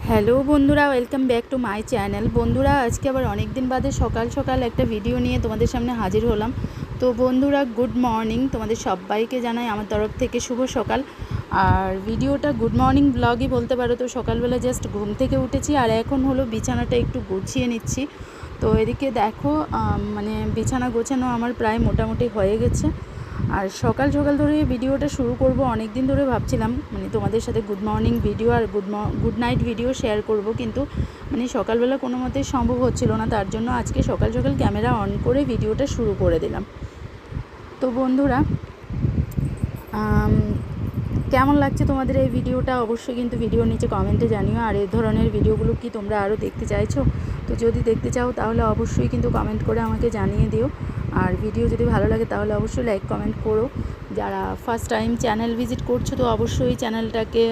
Hello বন্ধুরা, welcome back to my channel. বন্ধুরা, আজকে আবার অনেক দিন বাদে সকাল সকাল একটা ভিডিও নিয়ে তোমাদের সামনে হাজির হলাম। তো বন্ধুরা, গুড মর্নিং, তোমাদের সবাইকে জানাই আমার তরফ থেকে শুভ সকাল। আর ভিডিওটা গুড মর্নিং ব্লগই বলতে পারো। তো সকালবেলা জাস্ট ঘুম থেকে উঠেছি আর এখন হলো বিছানাটা একটু গুছিয়ে নিচ্ছি। তো এদিকে দেখো, মানে বিছানা গোছানো আমার প্রায় মোটামুটি হয়ে গেছে। আর সকাল সকাল ধরে ভিডিওটা শুরু করব, অনেক দিন ধরে ভাবছিলাম মানে তোমাদের সাথে গুড মর্নিং ভিডিও আর গুড নাইট ভিডিও শেয়ার করব, কিন্তু মানে সকালবেলা কোনো মতেই সম্ভব হচ্ছিল না। তার জন্য আজকে সকাল সকাল ক্যামেরা অন করে ভিডিওটা শুরু করে দিলাম। তো বন্ধুরা, কেমন লাগছে তোমাদের এই ভিডিওটা অবশ্যই কিন্তু ভিডিওর নিচে কমেন্টে জানিও। আর এই ধরনের ভিডিওগুলো কি তোমরা আরও দেখতে চাইছো? তো যদি দেখতে চাও তাহলে অবশ্যই কিন্তু কমেন্ট করে আমাকে জানিয়ে দিও। আর ভিডিও যদি ভালো লাগে তাহলে অবশ্যই লাইক কমেন্ট করো। যারা ফার্স্ট টাইম চ্যানেল ভিজিট করছো তো অবশ্যই চ্যানেলটাকে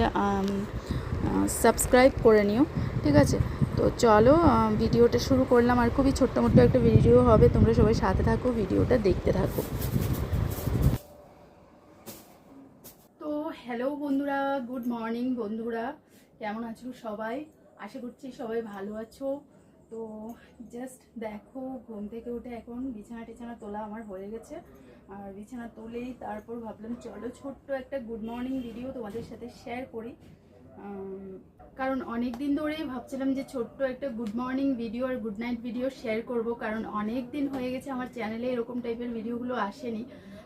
সাবস্ক্রাইব করে নিও, ঠিক আছে? তো চলো ভিডিওটা শুরু করলাম। আর খুবই ছোট্ট মোট্ট একটা ভিডিও হবে, তোমরা সবাই সাথে থাকো, ভিডিওটা দেখতে থাকো। তো হ্যালো বন্ধুরা, গুড মর্নিং বন্ধুরা, কেমন আছো সবাই? আশা করছি সবাই ভালো আছো। তো জাস্ট দেখো, ঘুম থেকে উঠে এখন বিছানা তোলা আমার হয়ে গেছে। আর বিছানা তুলেই তারপর ভাবলাম চলো ছোট্ট একটা গুড মর্নিং ভিডিও তোমাদের সাথে শেয়ার করি। কারণ অনেক দিন ধরেই ভাবছিলাম যে ছোট্ট একটা গুড মর্নিং ভিডিও আর গুড নাইট ভিডিও শেয়ার করব, কারণ অনেক দিন হয়ে গেছে আমার চ্যানেলে এরকম টাইপের ভিডিওগুলো আসেনি।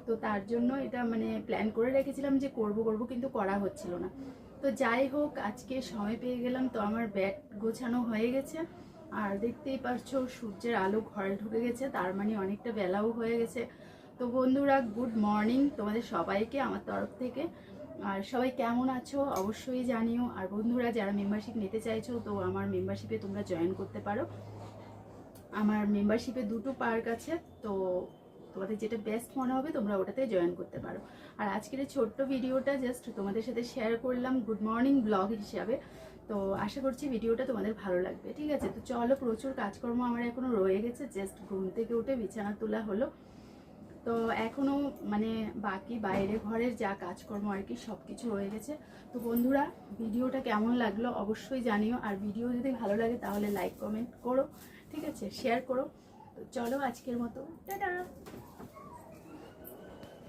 তো তার জন্য এটা মানে প্ল্যান করে রেখেছিলাম যে করব কিন্তু করা হচ্ছিল না। তো যাই হোক, আজকে সময় পেয়ে গেলাম। তো আমার ব্যাগ গোছানো হয়ে গেছে। আর দেখতেই পারছো সূর্যের আলো ঘরে ঢুকে গেছে, তার মানে অনেকটা বেলাও হয়ে গেছে। তো বন্ধুরা, গুড মর্নিং তোমাদের সবাইকে আমার তরফ থেকে। আর সবাই কেমন আছো অবশ্যই জানিও। আর বন্ধুরা, যারা মেম্বারশিপ নিতে চাইছো তো আমার মেম্বারশিপে তোমরা জয়েন করতে পারো। আমার মেম্বারশিপে দুটো পার্ক আছে, তো তোমাদের যেটা বেস্ট মনে হবে তোমরা ওটাতে জয়েন করতে পারো। আর আজকের এই ছোট্ট ভিডিওটা জাস্ট তোমাদের সাথে শেয়ার করলাম গুড মর্নিং ব্লগ হিসাবে। তো আশা করছি ভিডিওটা তোমাদের ভালো লাগবে, ঠিক আছে? তো চলো, প্রচুর কাজকর্ম আমার এখনো রয়ে গেছে। জাস্ট ঘুম থেকে উঠে বিছানা তোলা হলো। তো এখনও মানে বাকি বাইরে ঘরের যা কাজকর্ম আর কি সব কিছু রয়ে গেছে। তো বন্ধুরা, ভিডিওটা কেমন লাগলো অবশ্যই জানিও। আর ভিডিও যদি ভালো লাগে তাহলে লাইক কমেন্ট করো, ঠিক আছে? শেয়ার করো। তো চলো আজকের মতো টাটা।